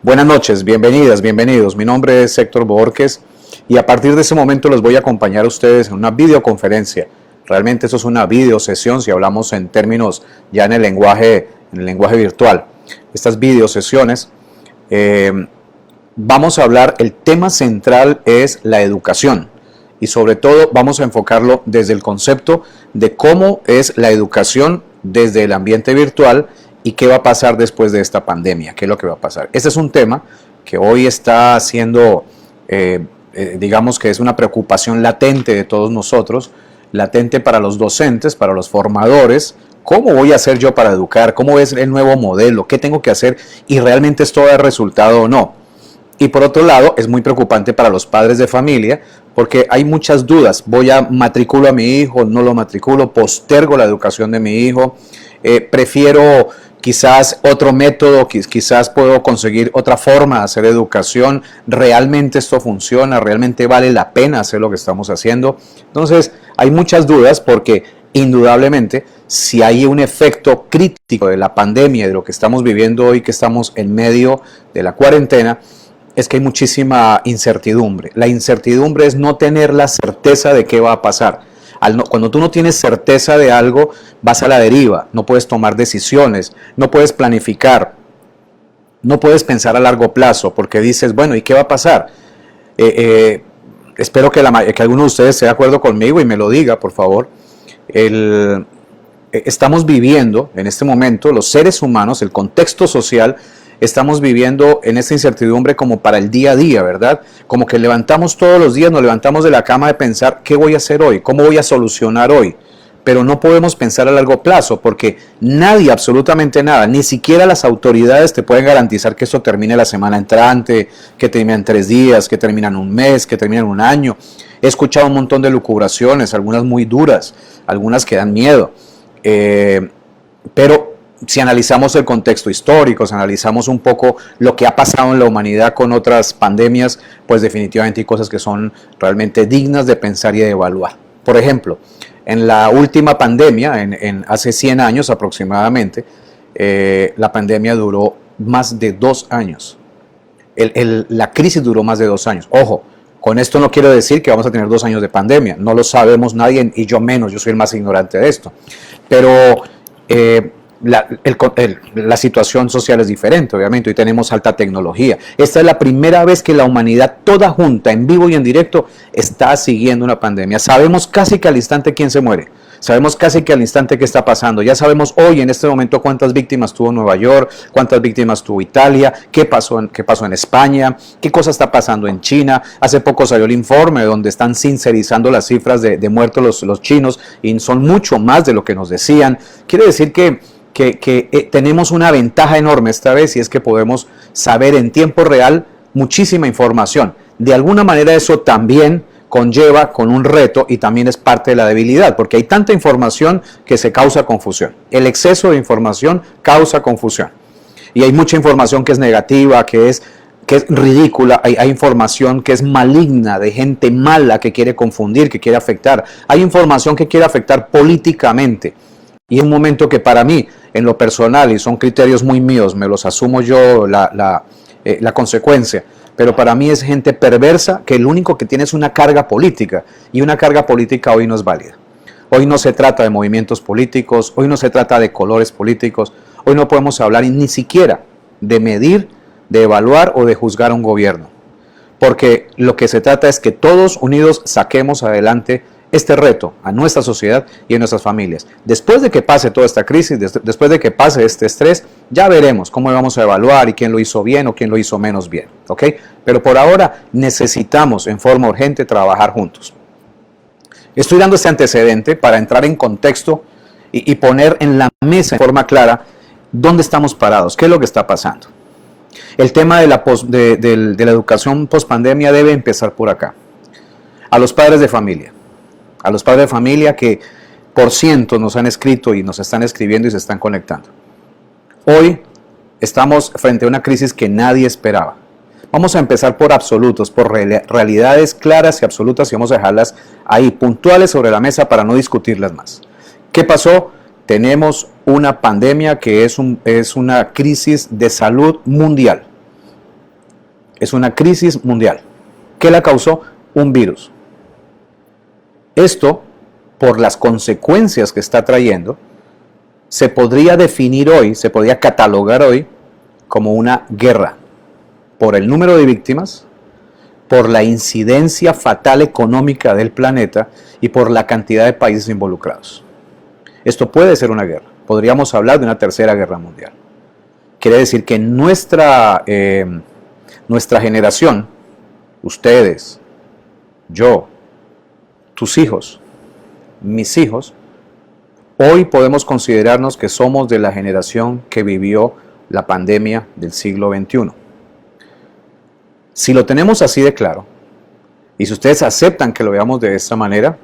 Buenas noches, bienvenidas, bienvenidos. Mi nombre es Héctor Borges y a partir de ese momento los voy a acompañar a ustedes en una videoconferencia. Realmente eso es una videosesión si hablamos en términos ya en el lenguaje virtual. Estas videosesiones vamos a hablar, el tema central es la educación y sobre todo vamos a enfocarlo desde el concepto de cómo es la educación desde el ambiente virtual y qué va a pasar después de esta pandemia, qué es lo que va a pasar. Este es un tema que hoy está siendo, digamos que es una preocupación latente de todos nosotros, latente para los docentes, para los formadores. ¿Cómo voy a hacer yo para educar? ¿Cómo es el nuevo modelo? ¿Qué tengo que hacer? ¿Y realmente esto da resultado o no? Y por otro lado, es muy preocupante para los padres de familia porque hay muchas dudas. ¿Voy a matriculo a mi hijo? ¿No lo matriculo? ¿Postergo la educación de mi hijo? ¿Prefiero quizás otro método? ¿Quizás puedo conseguir otra forma de hacer educación? ¿Realmente esto funciona? ¿Realmente vale la pena hacer lo que estamos haciendo? Entonces, hay muchas dudas porque indudablemente, si hay un efecto crítico de la pandemia, de lo que estamos viviendo hoy, que estamos en medio de la cuarentena, es que hay muchísima incertidumbre. La incertidumbre es no tener la certeza de qué va a pasar. Cuando tú no tienes certeza de algo, vas a la deriva, no puedes tomar decisiones, no puedes planificar, no puedes pensar a largo plazo, porque dices, bueno, ¿y qué va a pasar? Espero que alguno de ustedes esté de acuerdo conmigo y me lo diga, por favor. Estamos viviendo en este momento, los seres humanos, el contexto social, estamos viviendo en esta incertidumbre como para el día a día, ¿verdad? Como que levantamos todos los días, nos levantamos de la cama de pensar, ¿qué voy a hacer hoy? ¿Cómo voy a solucionar hoy? Pero no podemos pensar a largo plazo porque nadie, absolutamente nada, ni siquiera las autoridades te pueden garantizar que esto termine la semana entrante, que termine en 3 días, que termine en un mes, que termine en un año. He escuchado un montón de lucubraciones, algunas muy duras, algunas que dan miedo, pero si analizamos el contexto histórico, si analizamos un poco lo que ha pasado en la humanidad con otras pandemias, pues definitivamente hay cosas que son realmente dignas de pensar y de evaluar. Por ejemplo, en la última pandemia, hace 100 años aproximadamente, la pandemia duró más de 2 años. La crisis duró más de 2 años. Ojo, con esto no quiero decir que vamos a tener 2 años de pandemia. No lo sabemos nadie y yo menos, yo soy el más ignorante de esto. Pero la situación social es diferente, obviamente. Hoy tenemos alta tecnología. Esta es la primera vez que la humanidad toda junta, en vivo y en directo, está siguiendo una pandemia. Sabemos casi que al instante quién se muere. Sabemos casi que al instante qué está pasando. Ya sabemos hoy, en este momento, cuántas víctimas tuvo Nueva York, cuántas víctimas tuvo Italia, qué pasó en España, qué cosa está pasando en China. Hace poco salió el informe donde están sincerizando las cifras de muertos los chinos y son mucho más de lo que nos decían. Quiere decir que tenemos una ventaja enorme esta vez y es que podemos saber en tiempo real muchísima información. De alguna manera eso también conlleva con un reto y también es parte de la debilidad, porque hay tanta información que se causa confusión. El exceso de información causa confusión. Y hay mucha información que es negativa, que es ridícula, hay información que es maligna, de gente mala que quiere confundir, que quiere afectar. Hay información que quiere afectar políticamente. Y es un momento que para mí, en lo personal, y son criterios muy míos, me los asumo yo la consecuencia, pero para mí es gente perversa que lo único que tiene es una carga política, y una carga política hoy no es válida. Hoy no se trata de movimientos políticos, hoy no se trata de colores políticos, hoy no podemos hablar ni siquiera de medir, de evaluar o de juzgar a un gobierno, porque lo que se trata es que todos unidos saquemos adelante este reto a nuestra sociedad y a nuestras familias. Después de que pase toda esta crisis, después de que pase este estrés, ya veremos cómo vamos a evaluar y quién lo hizo bien o quién lo hizo menos bien, ¿ok? Pero por ahora necesitamos en forma urgente trabajar juntos. Estoy dando este antecedente para entrar en contexto y poner en la mesa en forma clara dónde estamos parados, qué es lo que está pasando. El tema de la educación post-pandemia debe empezar por acá. A los padres de familia. A los padres de familia que por cientos nos han escrito y nos están escribiendo y se están conectando. Hoy estamos frente a una crisis que nadie esperaba. Vamos a empezar por absolutos, por realidades claras y absolutas y vamos a dejarlas ahí puntuales sobre la mesa para no discutirlas más. ¿Qué pasó? Tenemos una pandemia que es una crisis de salud mundial. Es una crisis mundial. ¿Qué la causó? Un virus. Esto, por las consecuencias que está trayendo, se podría definir hoy, se podría catalogar hoy como una guerra, por el número de víctimas, por la incidencia fatal económica del planeta y por la cantidad de países involucrados. Esto puede ser una guerra. Podríamos hablar de una tercera guerra mundial. Quiere decir que nuestra generación, ustedes, yo, tus hijos, mis hijos, hoy podemos considerarnos que somos de la generación que vivió la pandemia del siglo XXI. Si lo tenemos así de claro, y si ustedes aceptan que lo veamos de esta manera,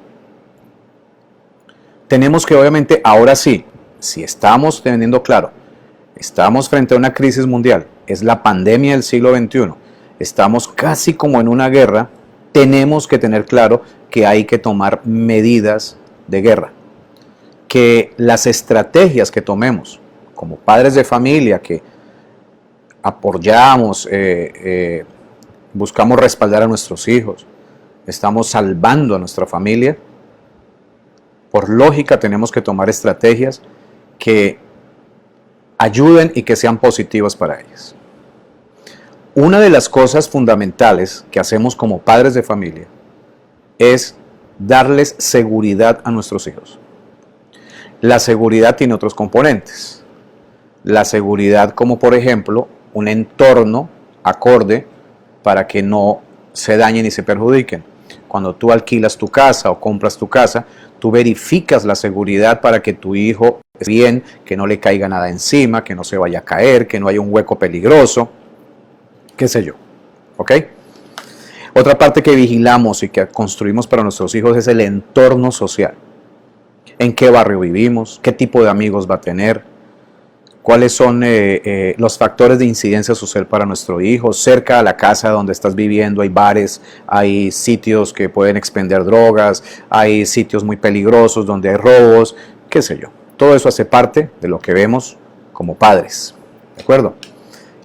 tenemos que obviamente ahora sí, si estamos teniendo claro, estamos frente a una crisis mundial, es la pandemia del siglo XXI, estamos casi como en una guerra, tenemos que tener claro que hay que tomar medidas de guerra. Que las estrategias que tomemos como padres de familia, que apoyamos, buscamos respaldar a nuestros hijos, estamos salvando a nuestra familia, por lógica tenemos que tomar estrategias que ayuden y que sean positivas para ellas. Una de las cosas fundamentales que hacemos como padres de familia es darles seguridad a nuestros hijos. La seguridad tiene otros componentes. La seguridad como por ejemplo un entorno acorde para que no se dañen y se perjudiquen. Cuando tú alquilas tu casa o compras tu casa, tú verificas la seguridad para que tu hijo esté bien, que no le caiga nada encima, que no se vaya a caer, que no haya un hueco peligroso, qué sé yo. ¿Ok? Otra parte que vigilamos y que construimos para nuestros hijos es el entorno social. En qué barrio vivimos, qué tipo de amigos va a tener, cuáles son los factores de incidencia social para nuestro hijo. Cerca de la casa donde estás viviendo hay bares, hay sitios que pueden expender drogas, hay sitios muy peligrosos donde hay robos, qué sé yo. Todo eso hace parte de lo que vemos como padres, ¿de acuerdo?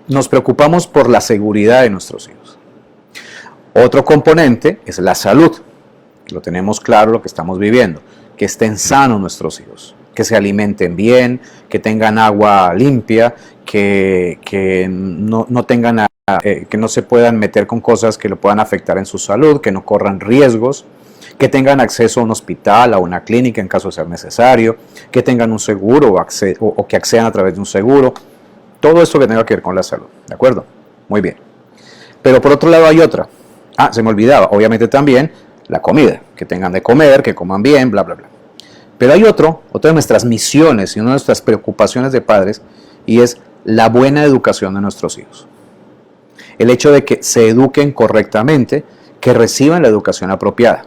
Nos preocupamos por la seguridad de nuestros hijos. Otro componente es la salud. Lo tenemos claro lo que estamos viviendo. Que estén sanos nuestros hijos, que se alimenten bien, que tengan agua limpia, que no tengan, que no se puedan meter con cosas que lo puedan afectar en su salud, que no corran riesgos, que tengan acceso a un hospital, a una clínica en caso de ser necesario, que tengan un seguro o que accedan a través de un seguro. Todo esto que tenga que ver con la salud, ¿de acuerdo? Muy bien. Pero por otro lado hay otra. Se me olvidaba, obviamente también la comida, que tengan de comer, que coman bien, bla, bla, bla. Pero hay otra de nuestras misiones y una de nuestras preocupaciones de padres, y es la buena educación de nuestros hijos. El hecho de que se eduquen correctamente, que reciban la educación apropiada.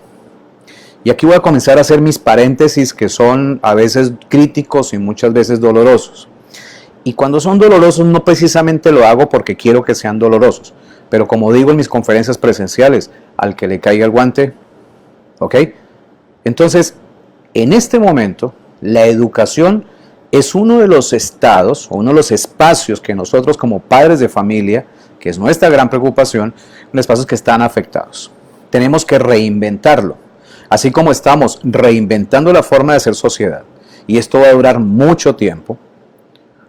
Y aquí voy a comenzar a hacer mis paréntesis que son a veces críticos y muchas veces dolorosos. Y cuando son dolorosos no precisamente lo hago porque quiero que sean dolorosos, pero como digo en mis conferencias presenciales, al que le caiga el guante, ¿ok? Entonces, en este momento, la educación es uno de los estados o uno de los espacios que nosotros como padres de familia, que es nuestra gran preocupación, los espacios que están afectados. Tenemos que reinventarlo, así como estamos reinventando la forma de hacer sociedad, y esto va a durar mucho tiempo.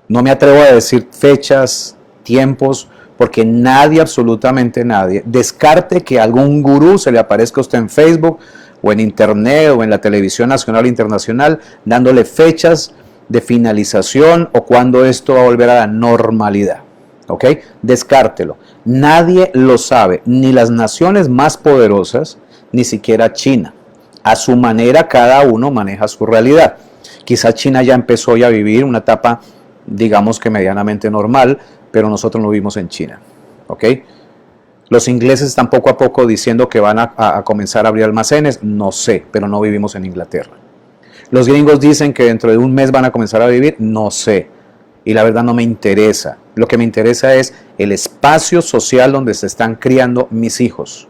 No me atrevo a decir fechas, tiempos, porque nadie, absolutamente nadie, descarte que algún gurú se le aparezca a usted en Facebook o en internet o en la televisión nacional e internacional dándole fechas de finalización o cuándo esto va a volver a la normalidad. ¿Ok? Descártelo. Nadie lo sabe, ni las naciones más poderosas, ni siquiera China. A su manera cada uno maneja su realidad. Quizá China ya empezó ya a vivir una etapa, digamos que medianamente normal, pero nosotros lo vimos en China. ¿Ok? Los ingleses están poco a poco diciendo que van a comenzar a abrir almacenes, no sé, pero no vivimos en Inglaterra. Los gringos dicen que dentro de un mes van a comenzar a vivir, no sé, y la verdad no me interesa. Lo que me interesa es el espacio social donde se están criando mis hijos.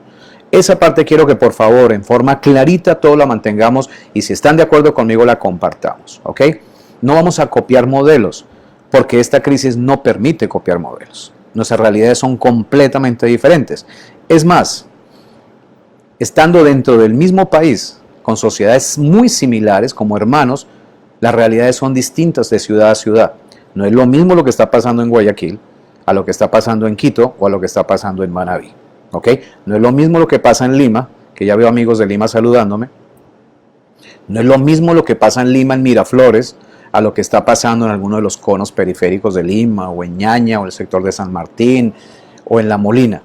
Esa parte quiero que por favor, en forma clarita, todos la mantengamos y si están de acuerdo conmigo la compartamos, ¿ok? No vamos a copiar modelos, porque esta crisis no permite copiar modelos. nuestras realidades son completamente diferentes. Es más, estando dentro del mismo país, con sociedades muy similares, como hermanos, las realidades son distintas de ciudad a ciudad. No es lo mismo lo que está pasando en Guayaquil a lo que está pasando en Quito o a lo que está pasando en Manabí. ¿Ok? No es lo mismo lo que pasa en Lima, que ya veo amigos de Lima saludándome. No es lo mismo lo que pasa en Lima, en Miraflores, a lo que está pasando en alguno de los conos periféricos de Lima, o en Ñaña, o en el sector de San Martín, o en La Molina.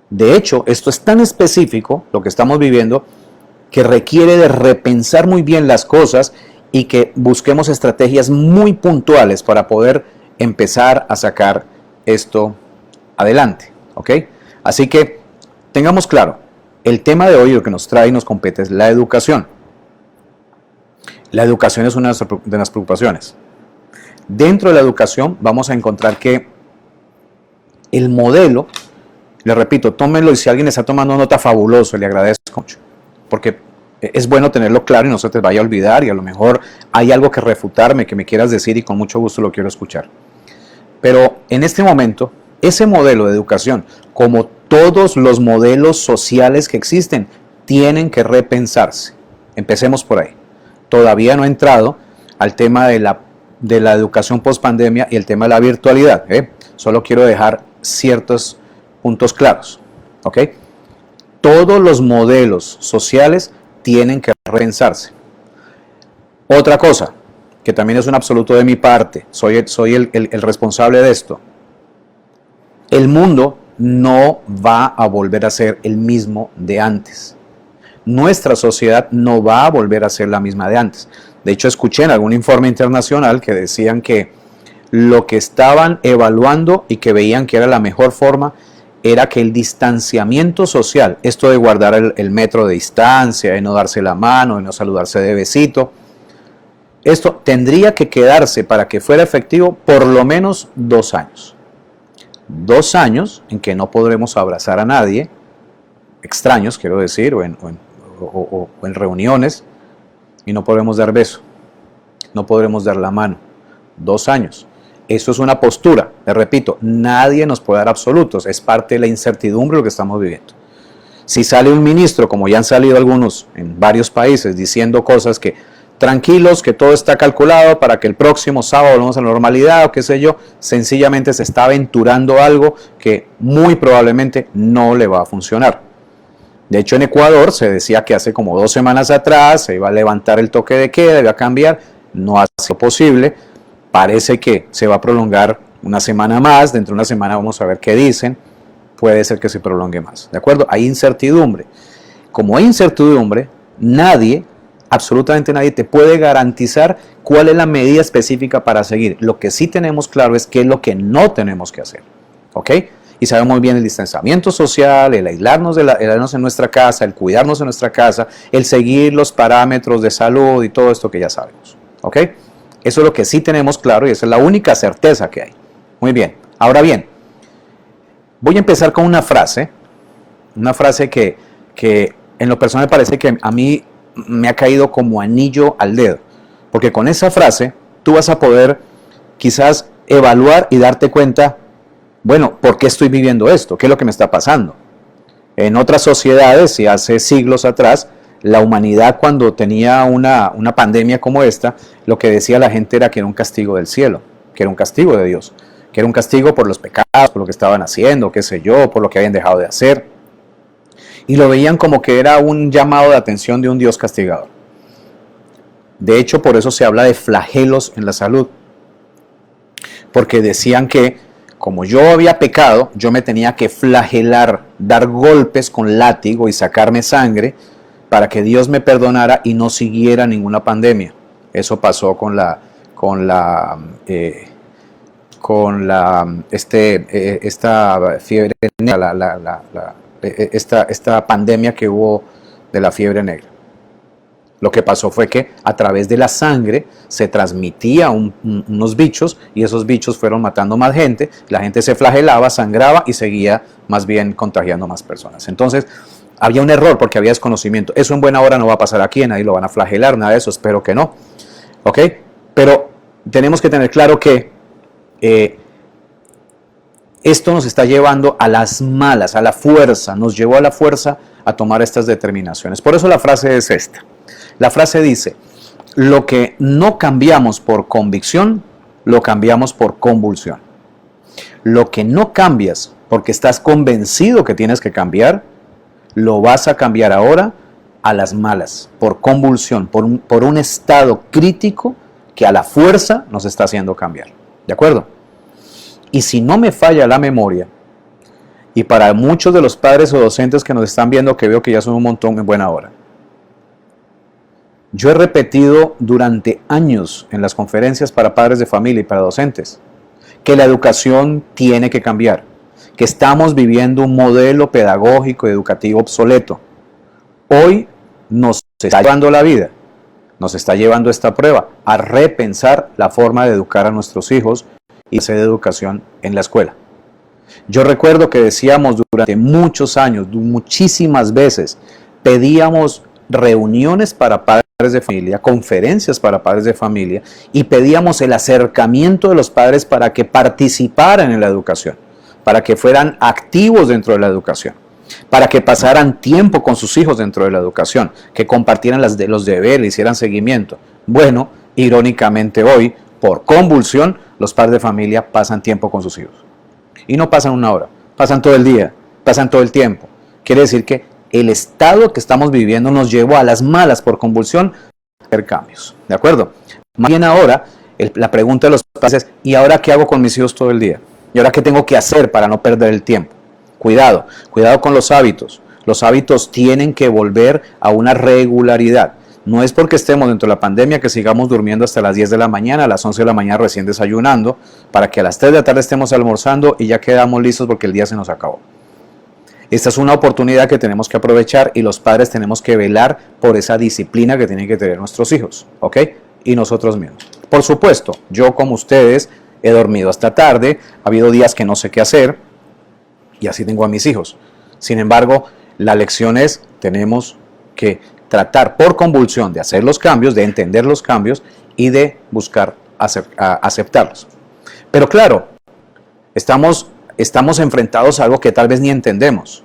De hecho, esto es tan específico, lo que estamos viviendo, que requiere de repensar muy bien las cosas y que busquemos estrategias muy puntuales para poder empezar a sacar esto adelante. ¿Ok? Así que tengamos claro, el tema de hoy, lo que nos trae y nos compete es la educación. La educación es una de las preocupaciones. Dentro de la educación vamos a encontrar que el modelo, le repito, tómenlo y si alguien está tomando nota, fabuloso, le agradezco mucho, porque es bueno tenerlo claro y no se te vaya a olvidar y a lo mejor hay algo que refutarme, que me quieras decir y con mucho gusto lo quiero escuchar. Pero en este momento, ese modelo de educación, como todos los modelos sociales que existen, tienen que repensarse. Empecemos por ahí. Todavía no he entrado al tema de la educación post-pandemia y el tema de la virtualidad. Solo quiero dejar ciertos puntos claros. ¿Ok? Todos los modelos sociales tienen que repensarse. Otra cosa, que también es un absoluto de mi parte, soy el responsable de esto. El mundo no va a volver a ser el mismo de antes. Nuestra sociedad no va a volver a ser la misma de antes. De hecho, escuché en algún informe internacional que decían que lo que estaban evaluando y que veían que era la mejor forma era que el distanciamiento social, esto de guardar el metro de distancia, de no darse la mano, de no saludarse de besito, esto tendría que quedarse para que fuera efectivo por lo menos 2 años. 2 años en que no podremos abrazar a nadie, extraños quiero decir, o en reuniones, y no podremos dar beso, no podremos dar la mano. 2 años. Eso es una postura, le repito, nadie nos puede dar absolutos, es parte de la incertidumbre lo que estamos viviendo. Si sale un ministro, como ya han salido algunos en varios países, diciendo cosas que tranquilos, que todo está calculado para que el próximo sábado volvamos a la normalidad o qué sé yo, sencillamente se está aventurando algo que muy probablemente no le va a funcionar. De hecho, en Ecuador se decía que hace como 2 semanas atrás se iba a levantar el toque de queda, iba a cambiar, no ha sido posible. Parece que se va a prolongar una semana más, dentro de una semana vamos a ver qué dicen, puede ser que se prolongue más, ¿de acuerdo? Hay incertidumbre. Como hay incertidumbre, nadie, absolutamente nadie, te puede garantizar cuál es la medida específica para seguir. Lo que sí tenemos claro es qué es lo que no tenemos que hacer, ¿ok? Y sabemos muy bien el distanciamiento social, el aislarnos en nuestra casa, el cuidarnos en nuestra casa, el seguir los parámetros de salud y todo esto que ya sabemos, ¿ok? Eso es lo que sí tenemos claro y esa es la única certeza que hay. Muy bien. Ahora bien, voy a empezar con una frase que en lo personal parece que a mí me ha caído como anillo al dedo. Porque con esa frase tú vas a poder quizás evaluar y darte cuenta, bueno, ¿por qué estoy viviendo esto? ¿Qué es lo que me está pasando? En otras sociedades, y hace siglos atrás, la humanidad cuando tenía una pandemia como esta, lo que decía la gente era que era un castigo del cielo, que era un castigo de Dios, que era un castigo por los pecados, por lo que estaban haciendo, qué sé yo, por lo que habían dejado de hacer. Y lo veían como que era un llamado de atención de un Dios castigador. De hecho, por eso se habla de flagelos en la salud. Porque decían que como yo había pecado, yo me tenía que flagelar, dar golpes con látigo y sacarme sangre para que Dios me perdonara y no siguiera ninguna pandemia. Eso pasó con esta fiebre negra, esta pandemia que hubo de la fiebre negra. Lo que pasó fue que a través de la sangre se transmitía unos bichos y esos bichos fueron matando más gente, la gente se flagelaba, sangraba y seguía más bien contagiando más personas. Entonces había un error porque había desconocimiento. Eso en buena hora no va a pasar aquí, nadie lo van a flagelar, nada de eso, espero que no. ¿Ok? Pero tenemos que tener claro que Esto nos está llevando a las malas, a la fuerza, nos llevó a la fuerza a tomar estas determinaciones. Por eso la frase es esta. La frase dice, lo que no cambiamos por convicción, lo cambiamos por convulsión. Lo que no cambias porque estás convencido que tienes que cambiar, lo vas a cambiar ahora a las malas, por convulsión, por un estado crítico que a la fuerza nos está haciendo cambiar. ¿De acuerdo? Y si no me falla la memoria, y para muchos de los padres o docentes que nos están viendo, que veo que ya son un montón en buena hora, yo he repetido durante años en las conferencias para padres de familia y para docentes que la educación tiene que cambiar, que estamos viviendo un modelo pedagógico y educativo obsoleto. Hoy nos está llevando la vida, nos está llevando esta prueba a repensar la forma de educar a nuestros hijos y hacer educación en la escuela. Yo recuerdo que decíamos durante muchos años, muchísimas veces, pedíamos reuniones para padres de familia, conferencias para padres de familia, y pedíamos el acercamiento de los padres para que participaran en la educación, para que fueran activos dentro de la educación, para que pasaran tiempo con sus hijos dentro de la educación, que compartieran los deberes, hicieran seguimiento. Bueno, irónicamente hoy, por convulsión, los padres de familia pasan tiempo con sus hijos. Y no pasan una hora, pasan todo el día, pasan todo el tiempo. Quiere decir que el estado que estamos viviendo nos llevó a las malas por convulsión a hacer cambios. ¿De acuerdo? Más bien ahora, la pregunta de los padres es, ¿y ahora qué hago con mis hijos todo el día? ¿Y ahora qué tengo que hacer para no perder el tiempo? Cuidado, cuidado con los hábitos. Los hábitos tienen que volver a una regularidad. No es porque estemos dentro de la pandemia que sigamos durmiendo hasta las 10 de la mañana, a las 11 de la mañana recién desayunando, para que a las 3 de la tarde estemos almorzando y ya quedamos listos porque el día se nos acabó. Esta es una oportunidad que tenemos que aprovechar y los padres tenemos que velar por esa disciplina que tienen que tener nuestros hijos, ¿ok? Y nosotros mismos. Por supuesto, yo como ustedes he dormido hasta tarde, ha habido días que no sé qué hacer y así tengo a mis hijos. Sin embargo, la lección es, tenemos que tratar por convulsión de hacer los cambios, de entender los cambios y de buscar aceptarlos. Pero claro, estamos enfrentados a algo que tal vez ni entendemos.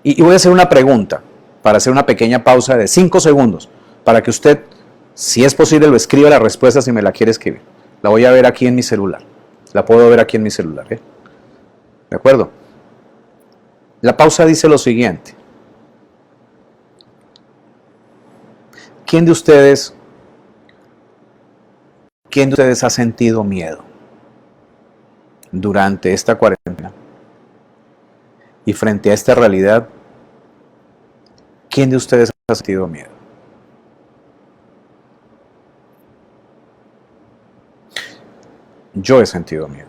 Y voy a hacer una pregunta, para hacer una pequeña pausa de 5 segundos, para que usted, si es posible, lo escriba la respuesta si me la quiere escribir. La voy a ver aquí en mi celular. La puedo ver aquí en mi celular. ¿De acuerdo? La pausa dice lo siguiente. ¿Quién de ustedes ha sentido miedo durante esta cuarentena? Y frente a esta realidad, ¿quién de ustedes ha sentido miedo? Yo he sentido miedo.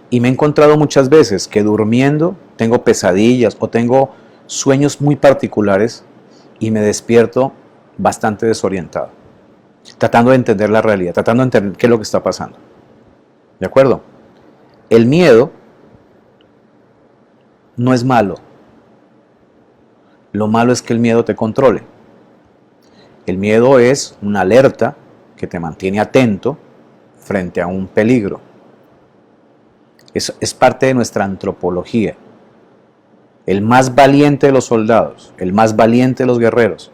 Y me he encontrado muchas veces que durmiendo tengo pesadillas o tengo sueños muy particulares y me despierto bastante desorientado, tratando de entender la realidad, tratando de entender qué es lo que está pasando. ¿De acuerdo? El miedo no es malo. Lo malo es que el miedo te controle. El miedo es una alerta que te mantiene atento frente a un peligro. Es parte de nuestra antropología. El más valiente de los soldados, el más valiente de los guerreros,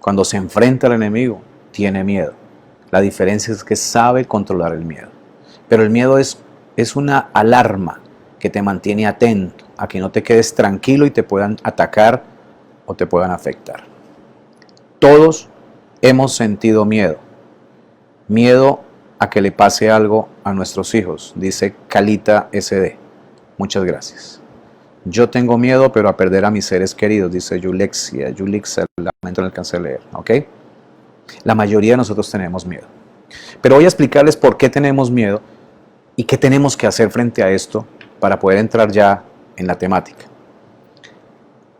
cuando se enfrenta al enemigo, tiene miedo. La diferencia es que sabe controlar el miedo. Pero el miedo es una alarma que te mantiene atento a que no te quedes tranquilo y te puedan atacar o te puedan afectar. Todos hemos sentido miedo. Miedo a que le pase algo a nuestros hijos, dice Calita SD. Muchas gracias. Yo tengo miedo, pero a perder a mis seres queridos, dice Yulixa, lamento no alcancé a leer, ¿ok? La mayoría de nosotros tenemos miedo. Pero voy a explicarles por qué tenemos miedo y qué tenemos que hacer frente a esto para poder entrar ya en la temática.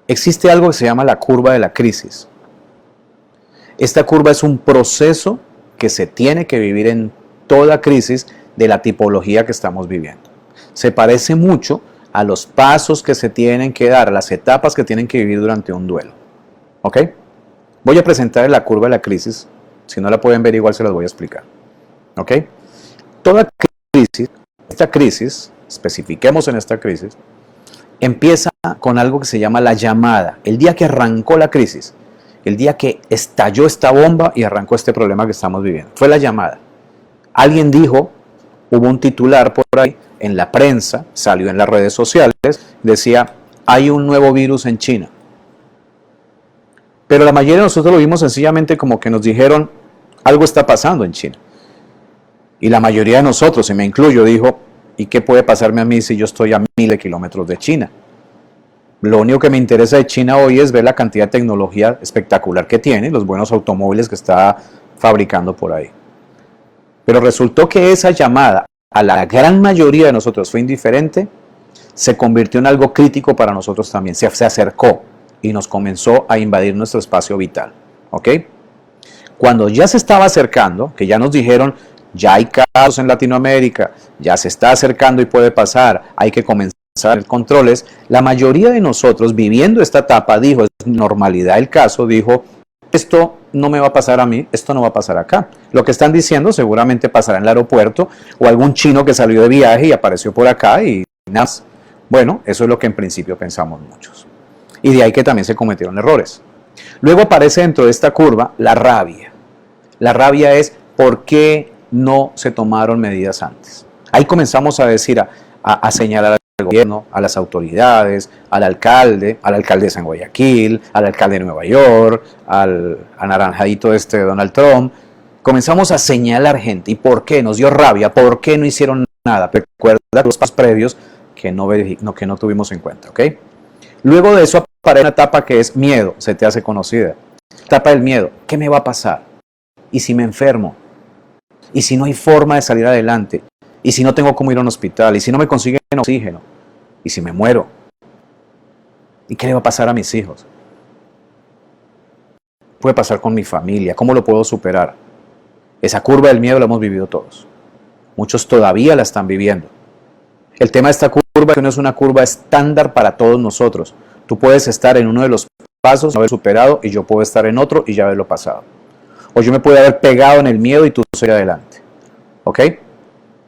Existe algo que se llama la curva de la crisis. Esta curva es un proceso que se tiene que vivir en toda crisis de la tipología que estamos viviendo. Se parece mucho a los pasos que se tienen que dar, a las etapas que tienen que vivir durante un duelo. ¿Ok? Voy a presentar la curva de la crisis. Si no la pueden ver, igual se las voy a explicar. ¿Ok? Toda crisis, esta crisis especifiquemos en esta crisis, empieza con algo que se llama la llamada. El día que arrancó la crisis, el día que estalló esta bomba y arrancó este problema que estamos viviendo, fue la llamada. Alguien dijo, hubo un titular por ahí en la prensa, salió en las redes sociales, decía, hay un nuevo virus en China. Pero la mayoría de nosotros lo vimos sencillamente como que nos dijeron, algo está pasando en China. Y la mayoría de nosotros, y me incluyo, dijo, ¿y qué puede pasarme a mí si yo estoy a 1000 de kilómetros de China? Lo único que me interesa de China hoy es ver la cantidad de tecnología espectacular que tiene, los buenos automóviles que está fabricando por ahí. Pero resultó que esa llamada a la gran mayoría de nosotros fue indiferente, se convirtió en algo crítico para nosotros también, se acercó y nos comenzó a invadir nuestro espacio vital. ¿Ok? Cuando ya se estaba acercando, que ya nos dijeron, ya hay casos en Latinoamérica, ya se está acercando y puede pasar, hay que comenzar a hacer controles, la mayoría de nosotros viviendo esta etapa dijo, es normalidad el caso, dijo, esto no me va a pasar a mí, esto no va a pasar acá. Lo que están diciendo seguramente pasará en el aeropuerto o algún chino que salió de viaje y apareció por acá y nada más. Bueno, eso es lo que en principio pensamos muchos. Y de ahí que también se cometieron errores. Luego aparece dentro de esta curva la rabia. La rabia es ¿por qué no se tomaron medidas antes? Ahí comenzamos a decir, a señalar al gobierno, a las autoridades, al alcalde, a la alcaldesa en Guayaquil, al alcalde de Nueva York, al anaranjadito de Donald Trump. Comenzamos a señalar gente. ¿Y por qué? Nos dio rabia. ¿Por qué no hicieron nada? Recuerda los pasos previos que no tuvimos en cuenta. ¿Ok? Luego de eso aparece una etapa que es miedo. Se te hace conocida. Etapa del miedo. ¿Qué me va a pasar? ¿Y si me enfermo? ¿Y si no hay forma de salir adelante? ¿Y si no tengo cómo ir a un hospital? ¿Y si no me consiguen oxígeno? ¿Y si me muero? ¿Y qué le va a pasar a mis hijos? ¿Qué puede pasar con mi familia? ¿Cómo lo puedo superar? Esa curva del miedo la hemos vivido todos. Muchos todavía la están viviendo. El tema de esta curva es que no es una curva estándar para todos nosotros. Tú puedes estar en uno de los pasos, haber superado, y yo puedo estar en otro y ya haberlo pasado. O yo me puedo haber pegado en el miedo y tú seguir adelante. ¿Ok?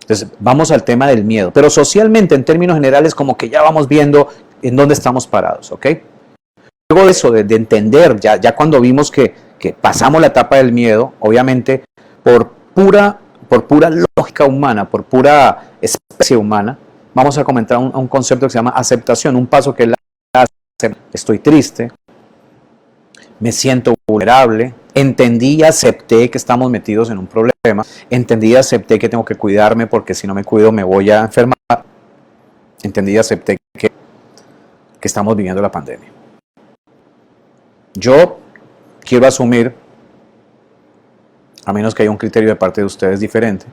Entonces, vamos al tema del miedo. Pero socialmente, en términos generales, como que ya vamos viendo en dónde estamos parados. ¿Ok? Luego de eso, de entender, ya cuando vimos que pasamos la etapa del miedo, obviamente, por pura lógica humana, por pura especie humana, vamos a comentar un concepto que se llama aceptación. Un paso que es la aceptación. Estoy triste, me siento vulnerable, entendí y acepté que estamos metidos en un problema, entendí y acepté que tengo que cuidarme porque si no me cuido me voy a enfermar, entendí y acepté que estamos viviendo la pandemia. Yo quiero asumir, a menos que haya un criterio de parte de ustedes diferente,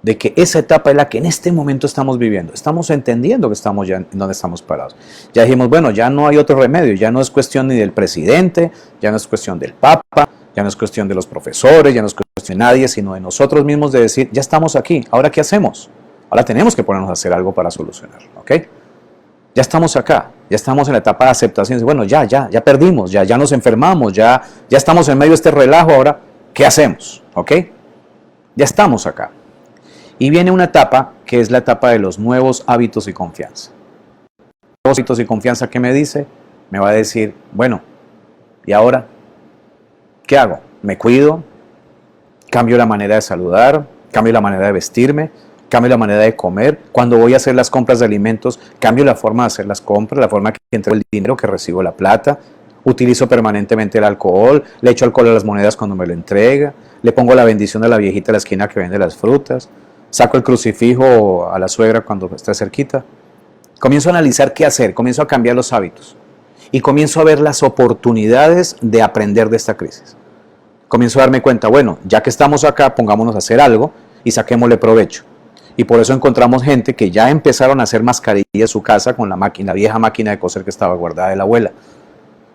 de que esa etapa es la que en este momento estamos viviendo. Estamos entendiendo que estamos ya en donde estamos parados. Ya dijimos, bueno, ya no hay otro remedio, ya no es cuestión ni del presidente, ya no es cuestión del Papa, ya no es cuestión de los profesores, ya no es cuestión de nadie, sino de nosotros mismos de decir, ya estamos aquí, ¿ahora qué hacemos? Ahora tenemos que ponernos a hacer algo para solucionarlo, ¿ok? Ya estamos acá, ya estamos en la etapa de aceptación. Bueno, ya perdimos, ya nos enfermamos, ya estamos en medio de este relajo, ahora, ¿qué hacemos? ¿Ok? Ya estamos acá. Y viene una etapa que es la etapa de los nuevos hábitos y confianza. Nuevos hábitos y confianza, ¿qué me dice? Me va a decir, bueno, ¿y ahora qué hago? ¿Me cuido? ¿Cambio la manera de saludar? ¿Cambio la manera de vestirme? ¿Cambio la manera de comer? Cuando voy a hacer las compras de alimentos, ¿cambio la forma de hacer las compras? ¿La forma que entrego el dinero, que recibo la plata? ¿Utilizo permanentemente el alcohol? ¿Le echo alcohol a las monedas cuando me lo entrega? ¿Le pongo la bendición a la viejita de la esquina que vende las frutas? ¿Saco el crucifijo a la suegra cuando está cerquita? Comienzo a analizar qué hacer, comienzo a cambiar los hábitos y comienzo a ver las oportunidades de aprender de esta crisis. Comienzo a darme cuenta, bueno, ya que estamos acá, pongámonos a hacer algo y saquémosle provecho. Y por eso encontramos gente que ya empezaron a hacer mascarillas en su casa con la vieja máquina de coser que estaba guardada de la abuela.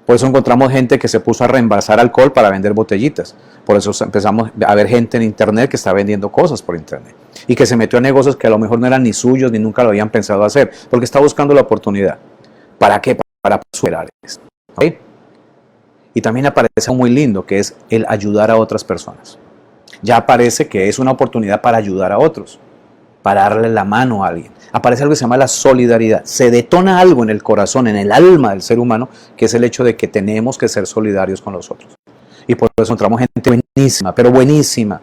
Por eso encontramos gente que se puso a reembalsar alcohol para vender botellitas. Por eso empezamos a ver gente en internet que está vendiendo cosas por internet. Y que se metió a negocios que a lo mejor no eran ni suyos ni nunca lo habían pensado hacer. Porque está buscando la oportunidad. ¿Para qué? Para superar esto. ¿Okay? Y también aparece algo muy lindo que es el ayudar a otras personas. Ya aparece que es una oportunidad para ayudar a otros. para darle la mano a alguien. Aparece algo que se llama la solidaridad. Se detona algo en el corazón, en el alma del ser humano, que es el hecho de que tenemos que ser solidarios con los otros. Y por eso encontramos gente buenísima, pero buenísima.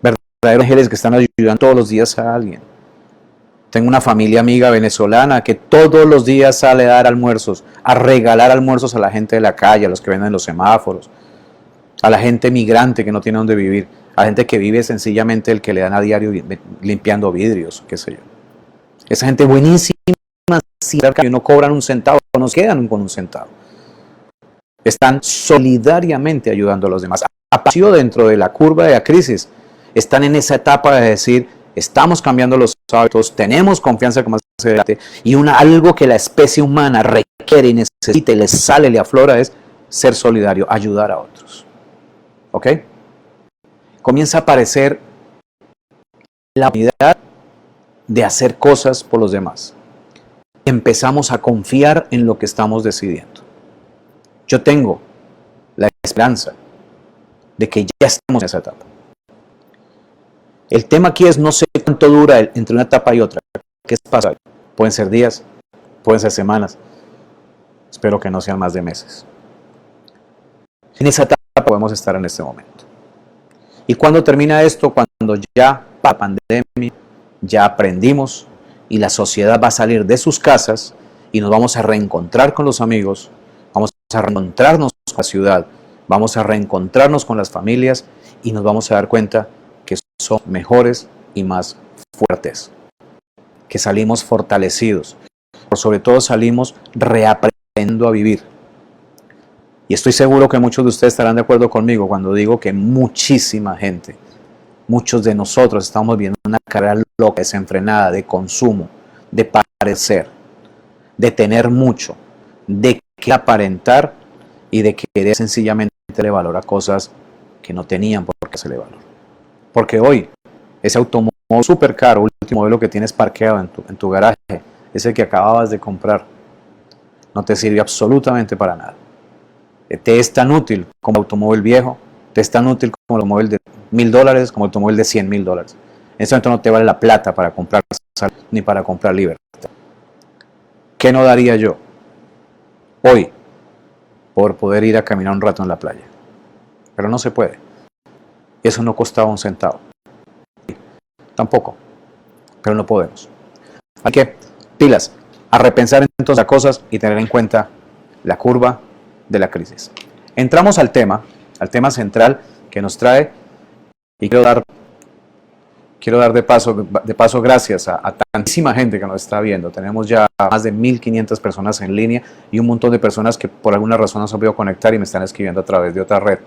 Verdaderos ángeles que están ayudando todos los días a alguien. Tengo una familia amiga venezolana que todos los días sale a dar almuerzos, a regalar almuerzos a la gente de la calle, a los que venden en los semáforos, a la gente migrante que no tiene dónde vivir, a la gente que vive sencillamente el que le dan a diario limpiando vidrios, qué sé yo. Esa gente buenísima, que no cobran un centavo, no nos quedan con un centavo. Están solidariamente ayudando a los demás. Apareció dentro de la curva de la crisis. Están en esa etapa de decir, estamos cambiando los hábitos, tenemos confianza como hacia adelante, y algo que la especie humana requiere y necesita y le sale, le aflora, es ser solidario, ayudar a otros. ¿Ok? Comienza a aparecer la unidad de hacer cosas por los demás. Empezamos a confiar en lo que estamos decidiendo. Yo tengo la esperanza de que ya estamos en esa etapa. El tema aquí es no sé cuánto dura entre una etapa y otra. ¿Qué pasa? Pueden ser días, pueden ser semanas. Espero que no sean más de meses. En esa etapa podemos estar en este momento. ¿Y cuándo termina esto? Cuando ya la pandemia, ya aprendimos y la sociedad va a salir de sus casas y nos vamos a reencontrar con los amigos, vamos a reencontrarnos con la ciudad, vamos a reencontrarnos con las familias y nos vamos a dar cuenta que son mejores y más fuertes, que salimos fortalecidos, pero sobre todo salimos reaprendiendo a vivir. Y estoy seguro que muchos de ustedes estarán de acuerdo conmigo cuando digo que muchísima gente, muchos de nosotros estamos viendo una carrera loca, desenfrenada, de consumo, de parecer, de tener mucho, de que aparentar y de querer sencillamente darle valor a cosas que no tenían por qué hacerle valor. Porque hoy, ese automóvil súper caro, último modelo que tienes parqueado en tu garaje, ese que acababas de comprar, no te sirve absolutamente para nada. Te es tan útil como el automóvil viejo, te es tan útil como el automóvil de $1,000, como el automóvil de $100,000. En ese momento no te vale la plata para comprar salud ni para comprar libertad. ¿Qué no daría yo hoy por poder ir a caminar un rato en la playa? Pero no se puede. Eso no costaba un centavo. Tampoco. Pero no podemos. Hay que, pilas, a repensar entonces las cosas y tener en cuenta la curva de la crisis. Entramos al tema central que nos trae, y quiero dar de paso gracias a tantísima gente que nos está viendo. Tenemos ya más de 1,500 personas en línea y un montón de personas que por alguna razón no se han podido conectar y me están escribiendo a través de otra red.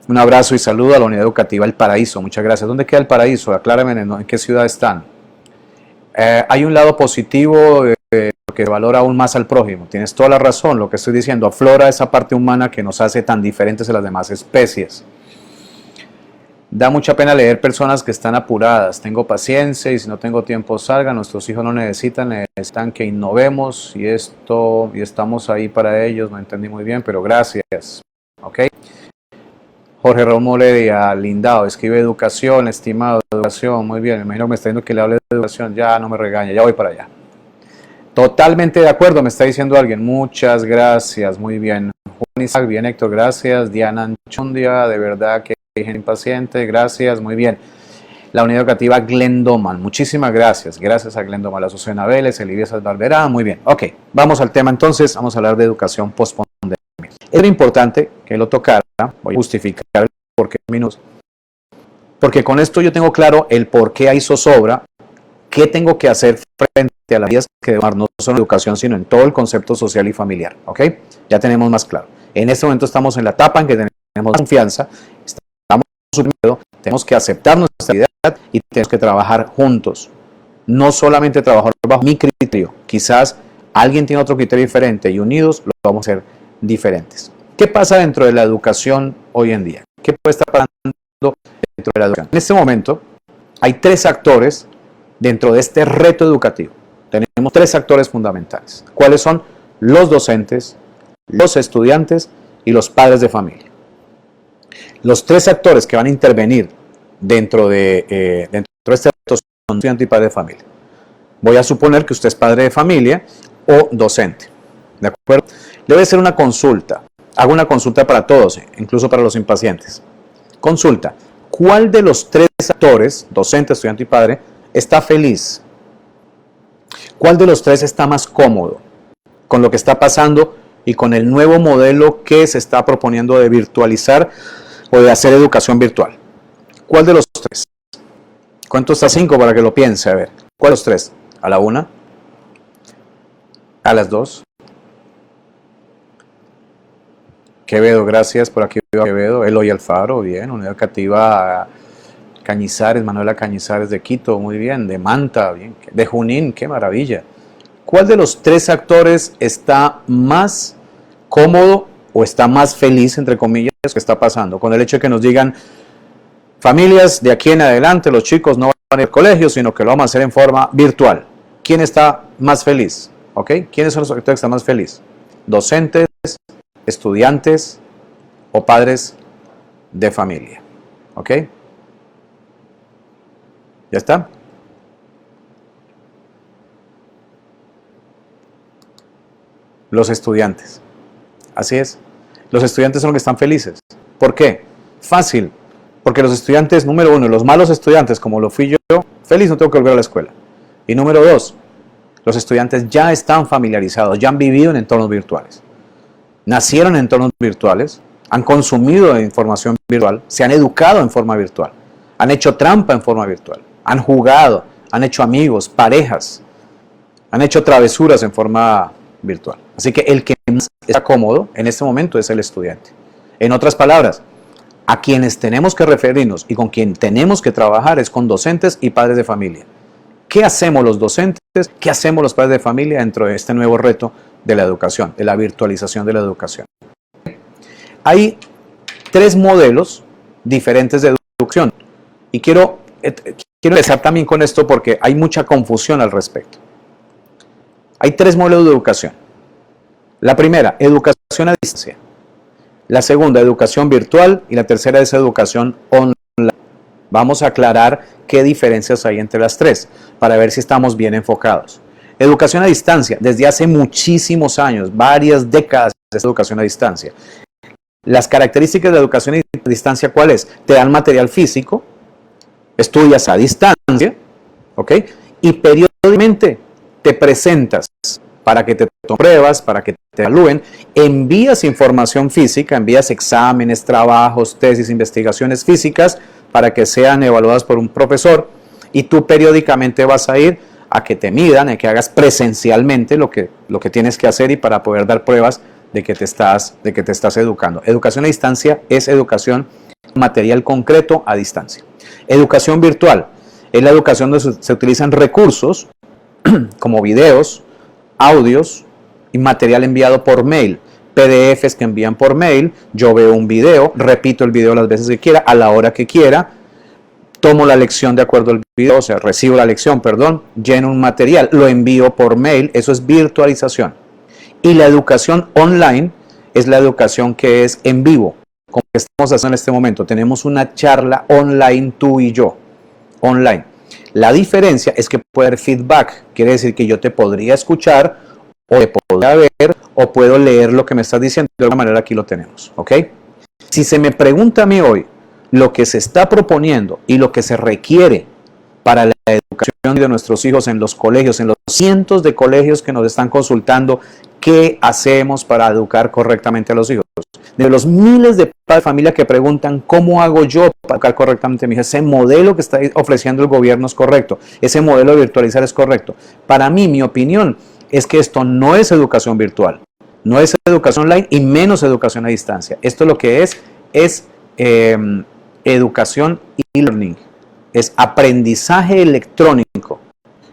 Un abrazo y saludo a la Unidad Educativa El Paraíso. Muchas gracias. ¿Dónde queda El Paraíso? Aclárame en qué ciudad están. Hay un lado positivo que valora aún más al prójimo. Tienes toda la razón. Lo que estoy diciendo, aflora esa parte humana que nos hace tan diferentes a las demás especies. Da mucha pena leer personas que están apuradas. Tengo paciencia y si no tengo tiempo salga. Nuestros hijos no necesitan que innovemos y estamos ahí para ellos. No entendí muy bien, pero gracias. ¿Ok? Jorge Romo Ledia, Lindao, escribe educación, estimado, educación, muy bien, me imagino que me está diciendo que le hable de educación, ya no me regaña, ya voy para allá. Totalmente de acuerdo, me está diciendo alguien, muchas gracias, muy bien. Juan Isaac, bien Héctor, gracias. Diana Anchundia, de verdad que gente impaciente, gracias, muy bien. La Unidad Educativa Glendoman, muchísimas gracias, gracias a Glendoman, la Susana Vélez, Elías Valverá, muy bien. Ok, vamos al tema entonces, vamos a hablar de educación post-pandemia. Era importante que lo tocara, voy a justificar el porqué minutos, porque con esto yo tengo claro el por qué hay zozobra, qué tengo que hacer frente a las vías que debo tomar, no solo en educación, sino en todo el concepto social y familiar, ¿ok? Ya tenemos más claro. En este momento estamos en la etapa en que tenemos confianza, estamos sumidos, tenemos que aceptar nuestra realidad y tenemos que trabajar juntos. No solamente trabajar bajo mi criterio, quizás alguien tiene otro criterio diferente y unidos lo vamos a hacer diferentes. ¿Qué pasa dentro de la educación hoy en día? ¿Qué puede estar pasando dentro de la educación? En este momento hay 3 actores dentro de este reto educativo. Tenemos 3 actores fundamentales. ¿Cuáles son? Los docentes, los estudiantes y los padres de familia. Los 3 actores que van a intervenir dentro de Este reto son estudiante y padre de familia. Voy a suponer que usted es padre de familia o docente. ¿De acuerdo? Le voy a hacer una consulta. Hago una consulta para todos, incluso para los impacientes. Consulta. ¿Cuál de los tres actores, docente, estudiante y padre, está feliz? ¿Cuál de los tres está más cómodo con lo que está pasando y con el nuevo modelo que se está proponiendo de virtualizar o de hacer educación virtual? ¿Cuál de los tres? ¿Cuánto está 5 para que lo piense? A ver, ¿cuál de los tres? ¿A la 1? ¿A las 2? Quevedo, gracias, por aquí veo a Quevedo, Eloy Alfaro, bien, Unidad Educativa Cañizares, Manuela Cañizares de Quito, muy bien, de Manta, bien, de Junín, qué maravilla. ¿Cuál de los tres actores está más cómodo o está más feliz, entre comillas, que está pasando? Con el hecho de que nos digan, familias, de aquí en adelante los chicos no van a ir al colegio, sino que lo vamos a hacer en forma virtual. ¿Quién está más feliz? ¿Ok? ¿Quiénes son los actores que están más felices? ¿Docentes, estudiantes o padres de familia? ¿Ok? ¿Ya está? Los estudiantes. Así es. Los estudiantes son los que están felices. ¿Por qué? Fácil. Porque los estudiantes, número uno, los malos estudiantes, como lo fui yo, feliz no tengo que volver a la escuela. Y número dos, los estudiantes ya están familiarizados, ya han vivido en entornos virtuales. Nacieron en entornos virtuales, han consumido información virtual, se han educado en forma virtual, han hecho trampa en forma virtual, han jugado, han hecho amigos, parejas, han hecho travesuras en forma virtual. Así que el que más está cómodo en este momento es el estudiante. En otras palabras, a quienes tenemos que referirnos y con quien tenemos que trabajar es con docentes y padres de familia. ¿Qué hacemos los docentes? ¿Qué hacemos los padres de familia dentro de este nuevo reto de la educación, de la virtualización de la educación? Hay tres modelos diferentes de educación y quiero empezar también con esto porque hay mucha confusión al respecto. Hay tres modelos de educación. La primera, educación a distancia. La segunda, educación virtual. Y la tercera es educación online. Vamos a aclarar qué diferencias hay entre las tres para ver si estamos bien enfocados. Educación a distancia. Desde hace muchísimos años, varias décadas de educación a distancia. Las características de la educación a distancia, ¿cuál es? Te dan material físico, estudias a distancia, ¿ok? Y periódicamente te presentas para que te tomen pruebas, para que te evalúen, envías información física, envías exámenes, trabajos, tesis, investigaciones físicas para que sean evaluadas por un profesor y tú periódicamente vas a ir a que te midan, a que hagas presencialmente lo que tienes que hacer y para poder dar pruebas de que te estás educando. Educación a distancia es educación material concreto a distancia. Educación virtual es la educación donde se utilizan recursos como videos, audios y material enviado por mail, PDFs que envían por mail, yo veo un video, repito el video las veces que quiera, a la hora que quiera, tomo la lección de acuerdo al video, o sea, recibo la lección, perdón, lleno un material, lo envío por mail, eso es virtualización. Y la educación online es la educación que es en vivo, como que estamos haciendo en este momento, tenemos una charla online tú y yo, online. La diferencia es que puede haber feedback, quiere decir que yo te podría escuchar o te podría ver o puedo leer lo que me estás diciendo, de alguna manera aquí lo tenemos, ¿ok? Si se me pregunta a mí hoy lo que se está proponiendo y lo que se requiere para la educación de nuestros hijos en los colegios, en los cientos de colegios que nos están consultando, ¿qué hacemos para educar correctamente a los hijos? De los miles de padres de familia que preguntan, ¿cómo hago yo para educar correctamente a mi hijo? Ese modelo que está ofreciendo el gobierno es correcto, ese modelo de virtualizar es correcto. Para mí, mi opinión es que esto no es educación virtual, no es educación online y menos educación a distancia. Esto lo que es educación e-learning, es aprendizaje electrónico,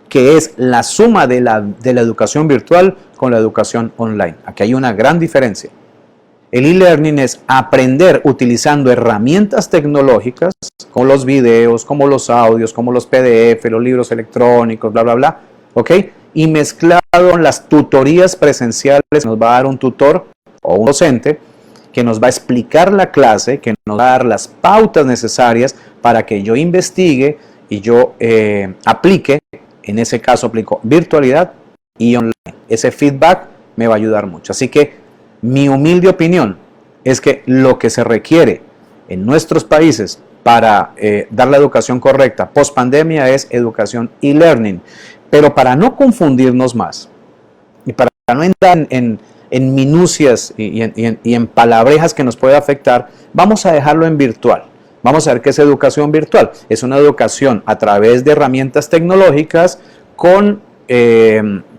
que es la suma de la educación virtual con la educación online. Aquí hay una gran diferencia. El e-learning es aprender utilizando herramientas tecnológicas, como los videos, como los audios, como los PDF, los libros electrónicos, bla, bla, bla, ¿ok? Y mezclado con las tutorías presenciales, nos va a dar un tutor o un docente que nos va a explicar la clase, que nos va a dar las pautas necesarias para que yo investigue y yo aplique, en ese caso aplico virtualidad y online. Ese feedback me va a ayudar mucho. Así que mi humilde opinión es que lo que se requiere en nuestros países para dar la educación correcta post pandemia es educación e-learning. Pero para no confundirnos más y para no entrar en minucias y en palabrejas que nos puede afectar, vamos a dejarlo en virtual. Vamos a ver qué es educación virtual. Es una educación a través de herramientas tecnológicas con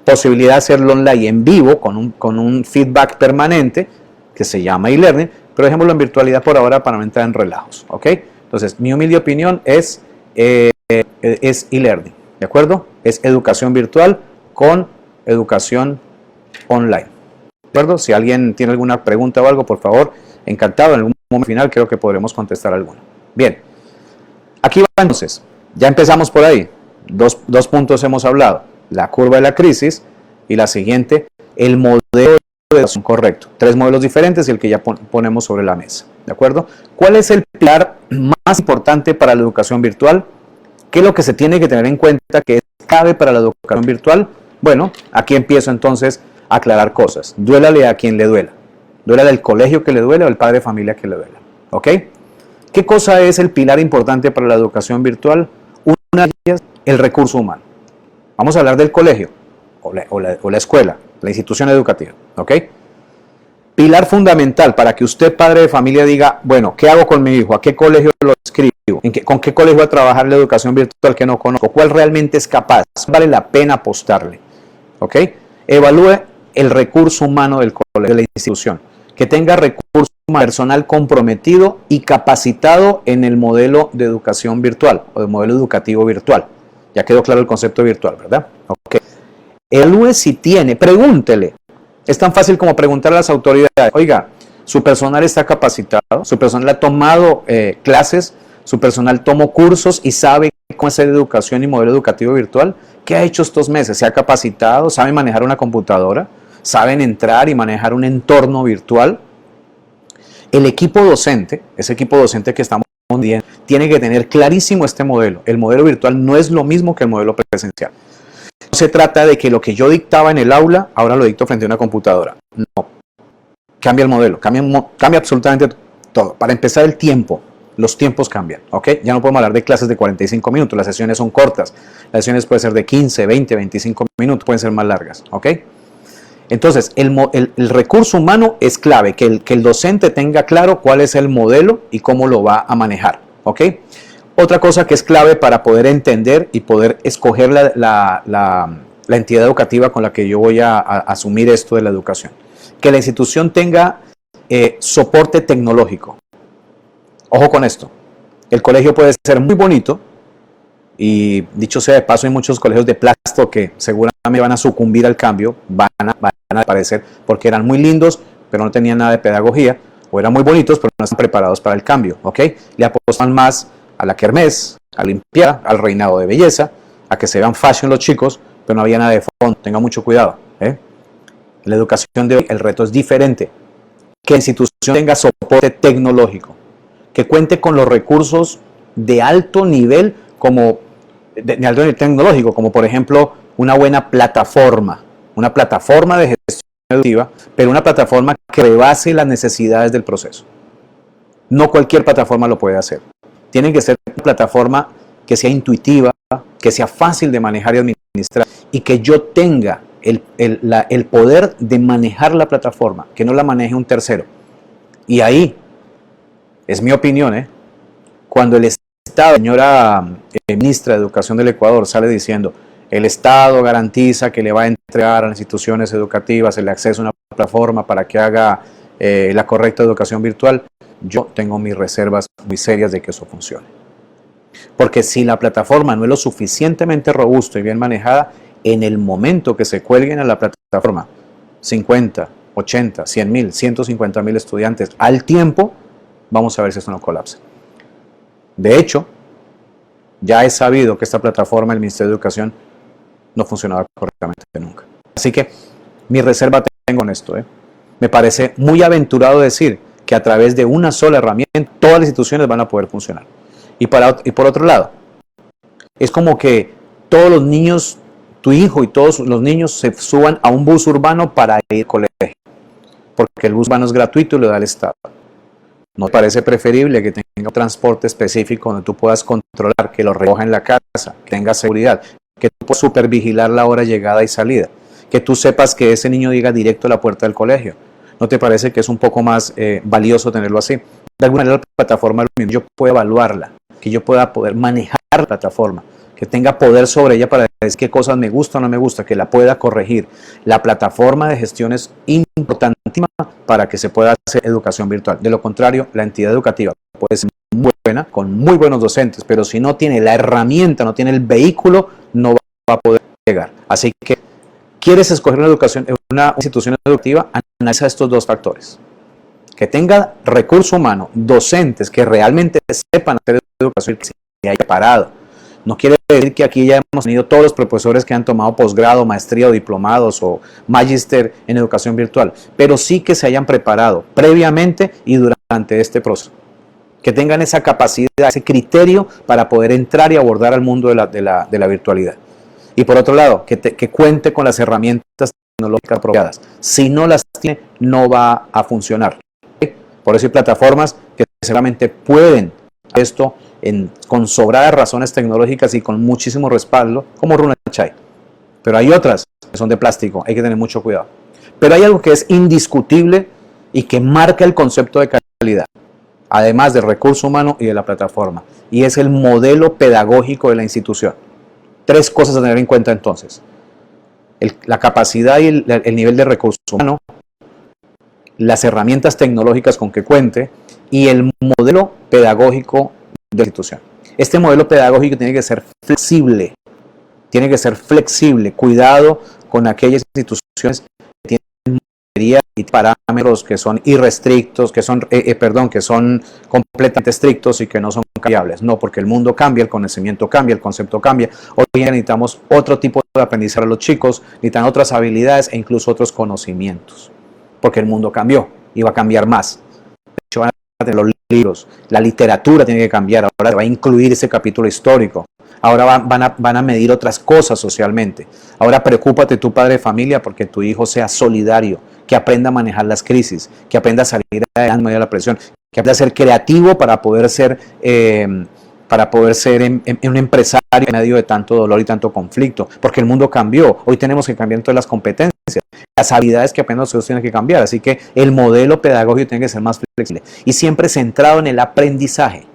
posibilidad de hacerlo online en vivo, con un feedback permanente que se llama e-learning, pero dejémoslo en virtualidad por ahora para no entrar en relajos, ¿ok? Entonces, mi humilde opinión es e-learning, ¿de acuerdo? Es educación virtual con educación online, ¿de acuerdo? Si alguien tiene alguna pregunta o algo, por favor, encantado, en algún momento final creo que podremos contestar alguna. Bien, aquí va entonces, ya empezamos por ahí, dos puntos hemos hablado, la curva de la crisis y la siguiente, el modelo de educación correcto. 3 modelos diferentes y el que ya ponemos sobre la mesa, ¿de acuerdo? ¿Cuál es el pilar más importante para la educación virtual? ¿Qué es lo que se tiene que tener en cuenta que es clave para la educación virtual? Bueno, aquí empiezo entonces a aclarar cosas. Duélale a quien le duela. Duélale al colegio que le duele o al padre de familia que le duela, ¿ok? ¿Qué cosa es el pilar importante para la educación virtual? Una de ellas, el recurso humano. Vamos a hablar del colegio o la escuela, la institución educativa, ¿ok? Pilar fundamental para que usted, padre de familia, diga, bueno, ¿qué hago con mi hijo? ¿A qué colegio lo inscribo? ¿Con qué colegio va a trabajar la educación virtual que no conozco? ¿Cuál realmente es capaz? Vale la pena apostarle, ¿ok? Evalúe el recurso humano del colegio, de la institución, que tenga recurso personal comprometido y capacitado en el modelo de educación virtual o de modelo educativo virtual. Ya quedó claro el concepto virtual, ¿verdad? Ok. Evalúe si tiene, pregúntele. Es tan fácil como preguntar a las autoridades, oiga, ¿su personal está capacitado? ¿Su personal ha tomado clases? ¿Su personal tomó cursos y sabe cómo hacer educación y modelo educativo virtual? ¿Qué ha hecho estos meses? ¿Se ha capacitado? ¿Sabe manejar una computadora? ¿Saben entrar y manejar un entorno virtual? El equipo docente, ese equipo docente que estamos viendo, tiene que tener clarísimo este modelo. El modelo virtual no es lo mismo que el modelo presencial. No se trata de que lo que yo dictaba en el aula, ahora lo dicto frente a una computadora. No. Cambia el modelo, cambia absolutamente todo. Para empezar, el tiempo. Los tiempos cambian, ¿ok? Ya no podemos hablar de clases de 45 minutos, las sesiones son cortas. Las sesiones pueden ser de 15, 20, 25 minutos, pueden ser más largas, ¿ok? Entonces, el recurso humano es clave, que el docente tenga claro cuál es el modelo y cómo lo va a manejar, ¿ok? Otra cosa que es clave para poder entender y poder escoger la entidad educativa con la que yo voy a asumir esto de la educación. Que la institución tenga soporte tecnológico. Ojo con esto, el colegio puede ser muy bonito y dicho sea de paso hay muchos colegios de plástico que seguramente van a sucumbir al cambio, van a desaparecer porque eran muy lindos pero no tenían nada de pedagogía o eran muy bonitos pero no están preparados para el cambio, ¿ok? Le apostan más a la kermés, a la limpieza, al reinado de belleza, a que se vean fashion los chicos pero no había nada de fondo, tenga mucho cuidado, ¿eh? La educación de hoy, el reto es diferente, que la institución tenga soporte tecnológico, que cuente con los recursos de alto nivel como de alto nivel tecnológico, como por ejemplo una buena plataforma de gestión educativa, pero una plataforma que rebase las necesidades del proceso. No cualquier plataforma lo puede hacer. Tiene que ser una plataforma que sea intuitiva, que sea fácil de manejar y administrar y que yo tenga el poder de manejar la plataforma, que no la maneje un tercero. Y ahí es mi opinión, cuando el Estado, señora ministra de Educación del Ecuador, sale diciendo el Estado garantiza que le va a entregar a las instituciones educativas el acceso a una plataforma para que haga la correcta educación virtual, yo tengo mis reservas muy serias de que eso funcione. Porque si la plataforma no es lo suficientemente robusta y bien manejada, en el momento que se cuelguen a la plataforma 50, 80, 100 mil, 150 mil estudiantes al tiempo, vamos a ver si esto no colapsa. De hecho, ya he sabido que esta plataforma del Ministerio de Educación no funcionaba correctamente nunca. Así que mi reserva tengo en esto. Me parece muy aventurado decir que a través de una sola herramienta todas las instituciones van a poder funcionar. Y por otro lado, Es como que todos los niños, tu hijo y todos los niños se suban a un bus urbano para ir al colegio, porque el bus urbano es gratuito y lo da el Estado. ¿No te parece preferible que tenga un transporte específico donde tú puedas controlar, que lo recoja en la casa, que tenga seguridad, que tú puedas supervigilar la hora de llegada y salida, que tú sepas que ese niño llega directo a la puerta del colegio? ¿No te parece que es un poco más valioso tenerlo así? De alguna manera la plataforma, yo puedo evaluarla, que yo pueda poder manejar la plataforma, que tenga poder sobre ella para decir qué cosas me gusta o no me gusta, que la pueda corregir. La plataforma de gestión es importantísima para que se pueda hacer educación virtual. De lo contrario, la entidad educativa puede ser muy buena, con muy buenos docentes, pero si no tiene la herramienta, no tiene el vehículo, no va a poder llegar. Así que, ¿quieres escoger una institución educativa? Analiza estos dos factores. Que tenga recurso humano, docentes que realmente sepan hacer educación, que se haya preparado. No quiere decir que aquí ya hemos tenido todos los profesores que han tomado posgrado, maestría o diplomados o magíster en educación virtual, pero sí que se hayan preparado previamente y durante este proceso. Que tengan esa capacidad, ese criterio para poder entrar y abordar al mundo de la virtualidad. Y por otro lado, que cuente con las herramientas tecnológicas apropiadas. Si no las tiene, no va a funcionar. ¿Okay? Por eso hay plataformas que seguramente pueden esto con sobradas razones tecnológicas y con muchísimo respaldo, como RunaChai. Pero hay otras que son de plástico, hay que tener mucho cuidado. Pero hay algo que es indiscutible y que marca el concepto de calidad, además del recurso humano y de la plataforma, y es el modelo pedagógico de la institución. Tres cosas a tener en cuenta entonces: la capacidad y el nivel de recurso humano, las herramientas tecnológicas con que cuente y el modelo pedagógico de la institución. Este modelo pedagógico tiene que ser flexible, cuidado con aquellas instituciones que tienen mayoría y parámetros que son irrestrictos, que son completamente estrictos y que no son cambiables. No, porque el mundo cambia, el conocimiento cambia, el concepto cambia. Hoy día necesitamos otro tipo de aprendizaje a los chicos, necesitan otras habilidades e incluso otros conocimientos, porque el mundo cambió y va a cambiar más. De hecho, van a tener los libros, la literatura tiene que cambiar, ahora va a incluir ese capítulo histórico, ahora van a medir otras cosas socialmente. Ahora preocúpate tu padre de familia porque tu hijo sea solidario, que aprenda a manejar las crisis, que aprenda a salir adelante en medio de la presión, que aprenda a ser creativo para poder ser un empresario en medio de tanto dolor y tanto conflicto, porque el mundo cambió. Hoy tenemos que cambiar todas las competencias, las habilidades que apenas nosotros tienen que cambiar, así que el modelo pedagógico tiene que ser más flexible y siempre centrado en el aprendizaje.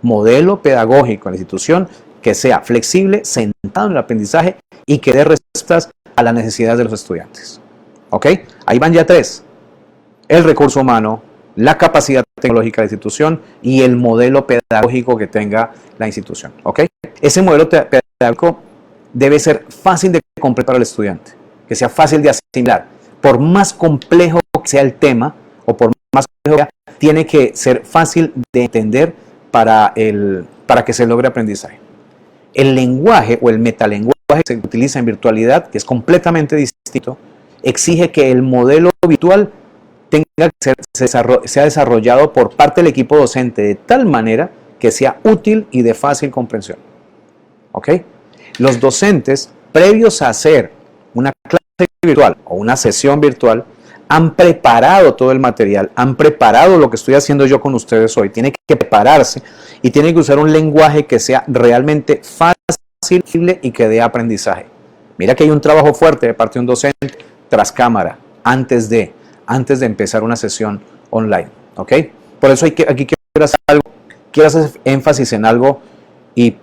Modelo pedagógico en la institución que sea flexible, centrado en el aprendizaje y que dé respuestas a las necesidades de los estudiantes. ¿Ok? Ahí van ya tres: el recurso humano, la capacidad tecnológica de la institución y el modelo pedagógico que tenga la institución. ¿Ok? Ese modelo pedagógico debe ser fácil de comprender para el estudiante, que sea fácil de asimilar. Por más complejo que sea el tema o por más complejo que sea, tiene que ser fácil de entender para que se logre aprendizaje. El lenguaje o el metalenguaje que se utiliza en virtualidad, que es completamente distinto, exige que el modelo virtual tenga que sea desarrollado por parte del equipo docente de tal manera que sea útil y de fácil comprensión. ¿Ok? Los docentes, previos a hacer una clase virtual o una sesión virtual, han preparado todo el material, han preparado lo que estoy haciendo yo con ustedes hoy. Tiene que prepararse y tiene que usar un lenguaje que sea realmente fácil y que dé aprendizaje. Mira que hay un trabajo fuerte de parte de un docente tras cámara, antes de empezar una sesión online. ¿Ok? Por eso aquí quiero hacer énfasis en algo y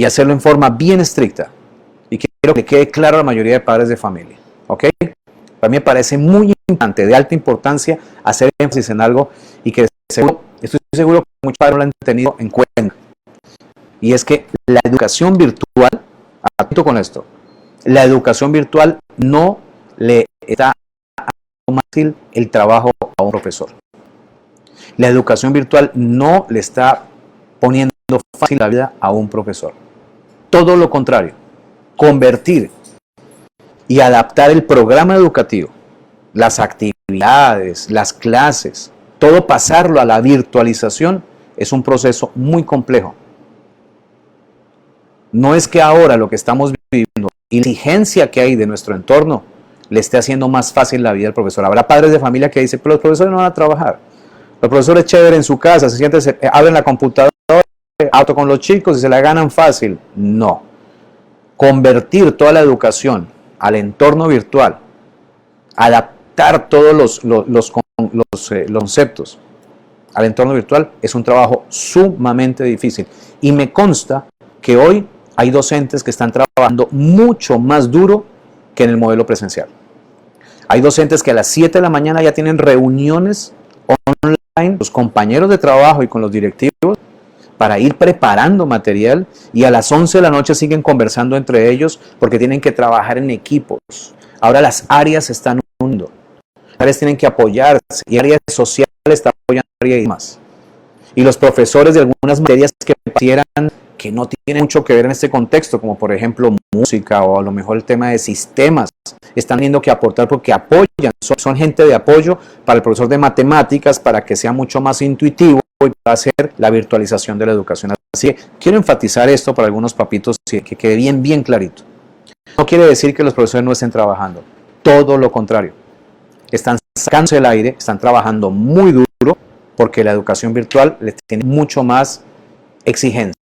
hacerlo en forma bien estricta. Y quiero que quede claro a la mayoría de padres de familia. ¿Ok? Para mí me parece muy importante, de alta importancia, hacer énfasis en algo y que estoy seguro que muchos padres lo han tenido en cuenta. Y es que la educación virtual, atento con esto, la educación virtual no le está haciendo fácil el trabajo a un profesor. La educación virtual no le está poniendo fácil la vida a un profesor. Todo lo contrario, convertir y adaptar el programa educativo, las actividades, las clases, todo pasarlo a la virtualización es un proceso muy complejo. No es que ahora lo que estamos viviendo y la exigencia que hay de nuestro entorno le esté haciendo más fácil la vida al profesor. Habrá padres de familia que dicen, pero los profesores no van a trabajar. Los profesores chévere en su casa, se sienten, abren la computadora, auto con los chicos y se la ganan fácil. No. Convertir toda la educación al entorno virtual, adaptar todos los conceptos al entorno virtual es un trabajo sumamente difícil. Y me consta que hoy hay docentes que están trabajando mucho más duro que en el modelo presencial. Hay docentes que a las 7 de la mañana ya tienen reuniones online con los compañeros de trabajo y con los directivos para ir preparando material, y a las 11 de la noche siguen conversando entre ellos porque tienen que trabajar en equipos. Ahora las áreas se están uniendo, las áreas tienen que apoyarse y áreas sociales están apoyando áreas y más. Y los profesores de algunas materias que parecieran que no tienen mucho que ver en este contexto, como por ejemplo música o a lo mejor el tema de sistemas, están teniendo que aportar porque apoyan, son gente de apoyo para el profesor de matemáticas para que sea mucho más intuitivo y va a ser la virtualización de la educación. Así que quiero enfatizar esto para algunos papitos que quede bien clarito. No quiere decir que los profesores no estén trabajando, todo lo contrario. Están sacándose el aire, están trabajando muy duro porque la educación virtual les tiene mucho más exigencia.